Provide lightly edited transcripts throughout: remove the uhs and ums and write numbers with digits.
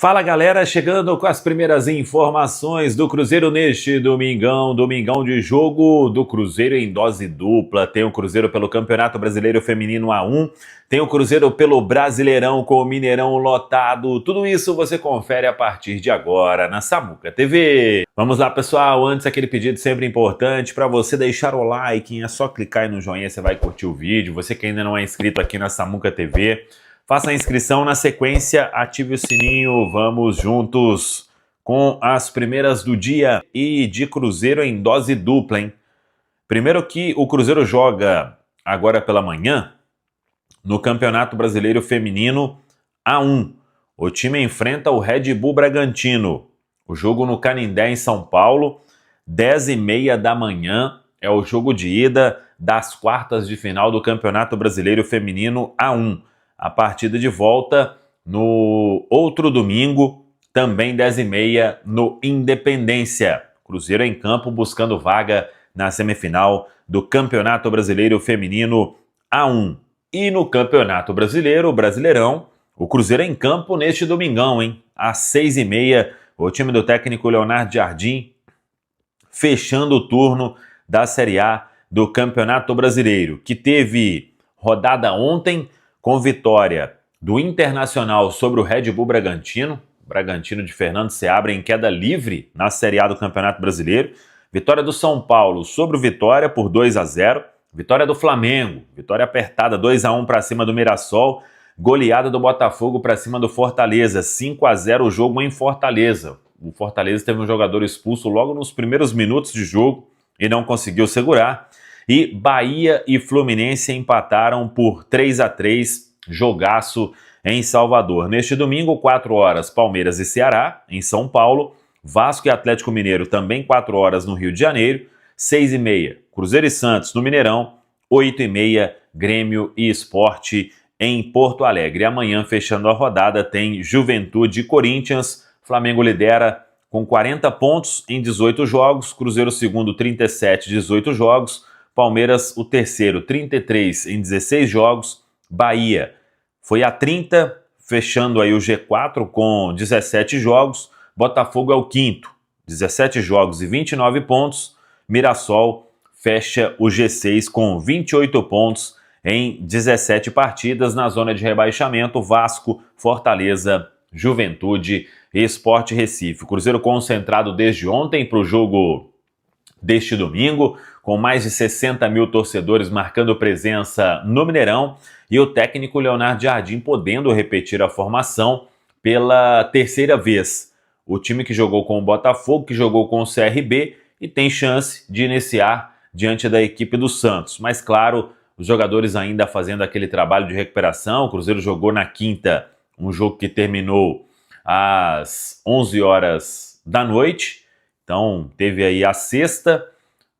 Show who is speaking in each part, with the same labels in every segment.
Speaker 1: Fala galera, chegando com as primeiras informações do Cruzeiro neste domingão de jogo do Cruzeiro em dose dupla. Tem o Cruzeiro pelo Campeonato Brasileiro Feminino A1, tem o Cruzeiro pelo Brasileirão com o Mineirão lotado. Tudo isso você confere a partir de agora na Samuca TV. Vamos lá pessoal, antes aquele pedido sempre importante para você deixar o like, é só clicar aí no joinha, você vai curtir o vídeo. Você que ainda não é inscrito aqui na Samuca TV, faça a inscrição, na sequência ative o sininho, vamos juntos com as primeiras do dia e de Cruzeiro em dose dupla, hein? Primeiro que o Cruzeiro joga agora pela manhã no Campeonato Brasileiro Feminino A1. O time enfrenta o Red Bull Bragantino. O jogo no Canindé em São Paulo, 10h30 da manhã, é o jogo de ida das quartas de final do Campeonato Brasileiro Feminino A1. A partida de volta no outro domingo, também 10h30, no Independência. Cruzeiro em campo buscando vaga na semifinal do Campeonato Brasileiro Feminino A1. E no Campeonato Brasileiro, o Brasileirão, o Cruzeiro em campo neste domingão, hein? Às 6h30, o time do técnico Leonardo Jardim fechando o turno da Série A do Campeonato Brasileiro, que teve rodada ontem, com vitória do Internacional sobre o Red Bull Bragantino. O Bragantino de Fernando Seabra em queda livre na Série A do Campeonato Brasileiro. Vitória do São Paulo sobre o Vitória por 2-0. Vitória do Flamengo, vitória apertada, 2-1 para cima do Mirassol. Goleada do Botafogo para cima do Fortaleza, 5-0 o jogo em Fortaleza. O Fortaleza teve um jogador expulso logo nos primeiros minutos de jogo e não conseguiu segurar. E Bahia e Fluminense empataram por 3-3, jogaço em Salvador. Neste domingo, 4 horas, Palmeiras e Ceará, em São Paulo. Vasco e Atlético Mineiro, também 4 horas, no Rio de Janeiro. 6h30, Cruzeiro e Santos, no Mineirão. 8h30, Grêmio e Sport, em Porto Alegre. Amanhã, fechando a rodada, tem Juventude e Corinthians. Flamengo lidera com 40 pontos em 18 jogos. Cruzeiro segundo, 37, 18 jogos. Palmeiras, o terceiro, 33 em 16 jogos. Bahia foi a 30, fechando aí o G4 com 17 jogos. Botafogo é o quinto, 17 jogos e 29 pontos. Mirassol fecha o G6 com 28 pontos em 17 partidas. Na zona de rebaixamento, Vasco, Fortaleza, Juventude e Sport Recife. Cruzeiro concentrado desde ontem para o jogo deste domingo, com mais de 60 mil torcedores marcando presença no Mineirão, e o técnico Leonardo Jardim podendo repetir a formação pela terceira vez. O time que jogou com o Botafogo, que jogou com o CRB, e tem chance de iniciar diante da equipe do Santos. Mas claro, os jogadores ainda fazendo aquele trabalho de recuperação. O Cruzeiro jogou na quinta, um jogo que terminou às 11 horas da noite, então teve aí a sexta,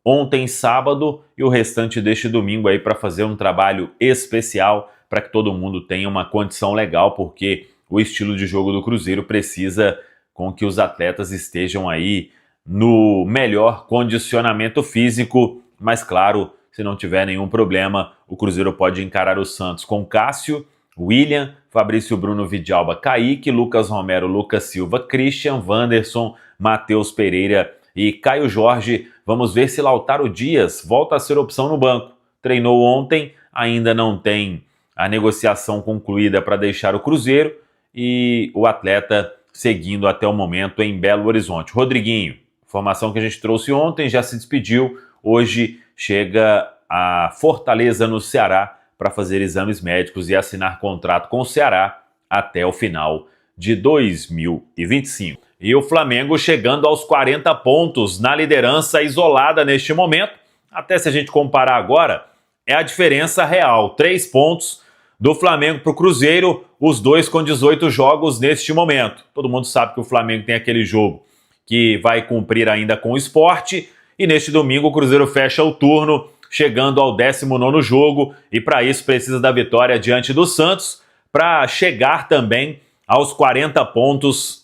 Speaker 1: ontem sábado e o restante deste domingo aí para fazer um trabalho especial para que todo mundo tenha uma condição legal, porque o estilo de jogo do Cruzeiro precisa com que os atletas estejam aí no melhor condicionamento físico. Mas claro, se não tiver nenhum problema, o Cruzeiro pode encarar o Santos com Cássio, William, Fabrício Bruno, Vidalba, Kaique, Lucas Romero, Lucas Silva, Christian, Wanderson, Matheus Pereira e Caio Jorge. Vamos ver se Lautaro Dias volta a ser opção no banco. Treinou ontem, ainda não tem a negociação concluída para deixar o Cruzeiro, e o atleta seguindo até o momento em Belo Horizonte. Rodriguinho, informação que a gente trouxe ontem, já se despediu. Hoje chega a Fortaleza, no Ceará, para fazer exames médicos e assinar contrato com o Ceará até o final de 2025. E o Flamengo chegando aos 40 pontos na liderança isolada neste momento. Até se a gente comparar agora, é a diferença real. 3 pontos do Flamengo para o Cruzeiro, os dois com 18 jogos neste momento. Todo mundo sabe que o Flamengo tem aquele jogo que vai cumprir ainda com o Sport. E neste domingo o Cruzeiro fecha o turno, chegando ao 19º jogo. E para isso precisa da vitória diante do Santos, para chegar também aos 40 pontos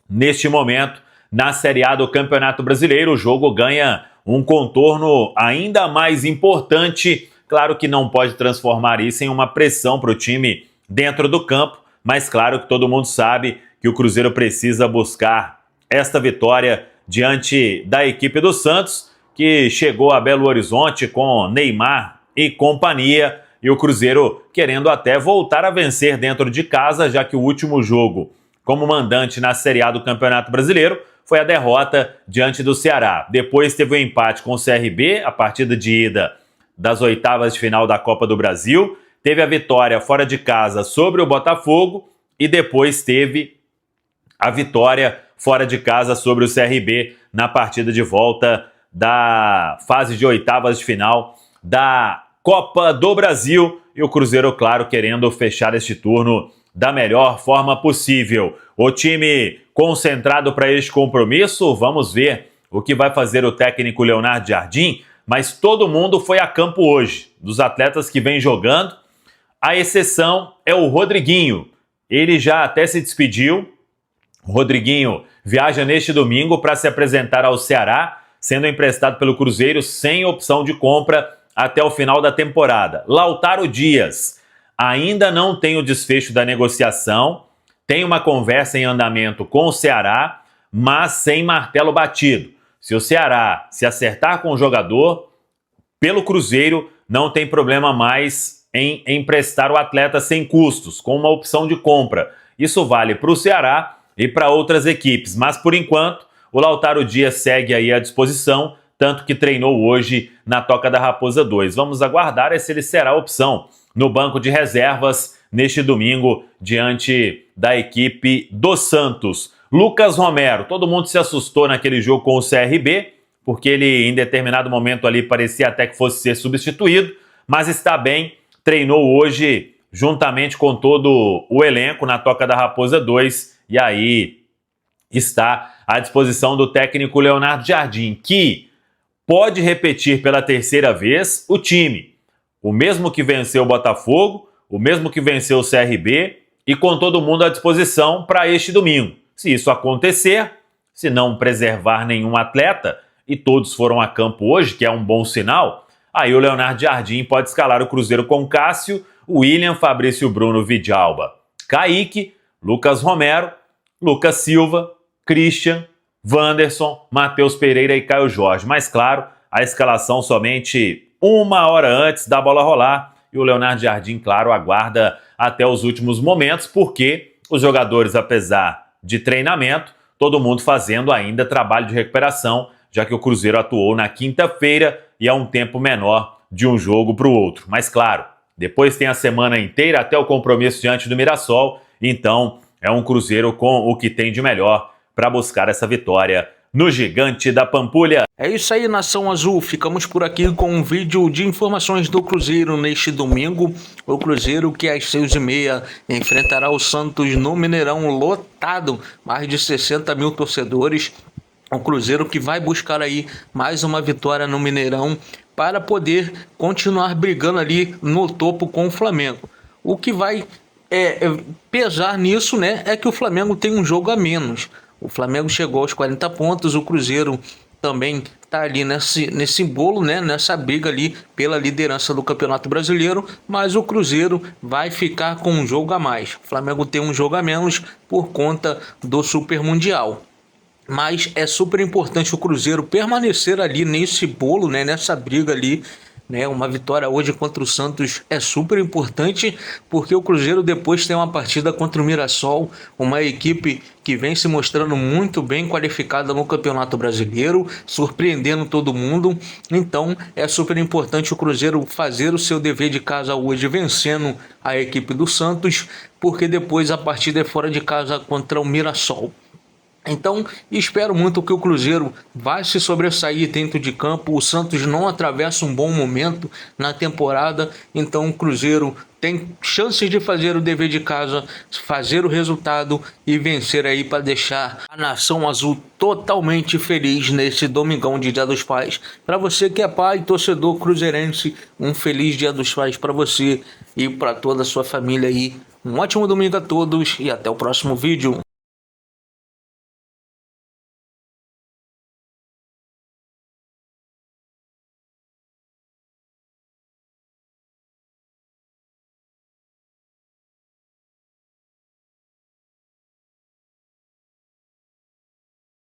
Speaker 1: neste momento, na Série A do Campeonato Brasileiro. O jogo ganha um contorno ainda mais importante. Claro que não pode transformar isso em uma pressão para o time dentro do campo, mas claro que todo mundo sabe que o Cruzeiro precisa buscar esta vitória diante da equipe do Santos, que chegou a Belo Horizonte com Neymar e companhia, e o Cruzeiro querendo até voltar a vencer dentro de casa, já que o último jogo como mandante na Série A do Campeonato Brasileiro foi a derrota diante do Ceará. Depois teve o empate com o CRB, a partida de ida das oitavas de final da Copa do Brasil, teve a vitória fora de casa sobre o Botafogo e depois teve a vitória fora de casa sobre o CRB na partida de volta da fase de oitavas de final da Copa do Brasil, e o Cruzeiro, claro, querendo fechar este turno da melhor forma possível. O time concentrado para este compromisso, vamos ver o que vai fazer o técnico Leonardo Jardim, mas todo mundo foi a campo hoje, dos atletas que vem jogando. A exceção é o Rodriguinho, ele já até se despediu. O Rodriguinho viaja neste domingo para se apresentar ao Ceará, sendo emprestado pelo Cruzeiro sem opção de compra até o final da temporada. Lautaro Dias ainda não tem o desfecho da negociação, tem uma conversa em andamento com o Ceará, mas sem martelo batido. Se o Ceará se acertar com o jogador, pelo Cruzeiro não tem problema mais em emprestar o atleta sem custos, com uma opção de compra. Isso vale para o Ceará e para outras equipes, mas por enquanto o Lautaro Dias segue aí à disposição, tanto que treinou hoje na Toca da Raposa 2. Vamos aguardar se ele será opção no banco de reservas neste domingo diante da equipe do Santos. Lucas Romero, todo mundo se assustou naquele jogo com o CRB, porque ele em determinado momento ali parecia até que fosse ser substituído, mas está bem, treinou hoje juntamente com todo o elenco na Toca da Raposa 2, e aí está à disposição do técnico Leonardo Jardim, que pode repetir pela terceira vez o time. O mesmo que venceu o Botafogo, o mesmo que venceu o CRB, e com todo mundo à disposição para este domingo. Se isso acontecer, se não preservar nenhum atleta, e todos foram a campo hoje, que é um bom sinal, aí o Leonardo Jardim pode escalar o Cruzeiro com Cássio, William, Fabrício Bruno, Vidalba, Kaique, Lucas Romero, Lucas Silva, Christian, Wanderson, Matheus Pereira e Caio Jorge. Mas claro, a escalação somente uma hora antes da bola rolar, e o Leonardo Jardim, claro, aguarda até os últimos momentos, porque os jogadores, apesar de treinamento, todo mundo fazendo ainda trabalho de recuperação, já que o Cruzeiro atuou na quinta-feira e é um tempo menor de um jogo para o outro. Mas claro, depois tem a semana inteira até o compromisso diante do Mirassol, então é um Cruzeiro com o que tem de melhor para buscar essa vitória no Gigante da Pampulha.
Speaker 2: É isso aí, Nação Azul. Ficamos por aqui com um vídeo de informações do Cruzeiro neste domingo. O Cruzeiro que às 6h30 enfrentará o Santos no Mineirão lotado, mais de 60 mil torcedores. O Cruzeiro que vai buscar aí mais uma vitória no Mineirão para poder continuar brigando ali no topo com o Flamengo. O que vai pesar nisso, né, é que o Flamengo tem um jogo a menos. O Flamengo chegou aos 40 pontos, o Cruzeiro também está ali nesse bolo, né, nessa briga ali pela liderança do Campeonato Brasileiro, mas o Cruzeiro vai ficar com um jogo a mais. O Flamengo tem um jogo a menos por conta do Super Mundial. Mas é super importante o Cruzeiro permanecer ali nesse bolo, né, nessa briga ali, né? Uma vitória hoje contra o Santos é super importante, porque o Cruzeiro depois tem uma partida contra o Mirassol, uma equipe que vem se mostrando muito bem qualificada no Campeonato Brasileiro, surpreendendo todo mundo. Então é super importante o Cruzeiro fazer o seu dever de casa hoje, vencendo a equipe do Santos, porque depois a partida é fora de casa contra o Mirassol. Então, espero muito que o Cruzeiro vai se sobressair dentro de campo. O Santos não atravessa um bom momento na temporada, então o Cruzeiro tem chances de fazer o dever de casa, fazer o resultado e vencer aí para deixar a Nação Azul totalmente feliz nesse domingão de Dia dos Pais. Para você que é pai, torcedor cruzeirense, um feliz Dia dos Pais para você e para toda a sua família aí. Um ótimo domingo a todos e até o próximo vídeo.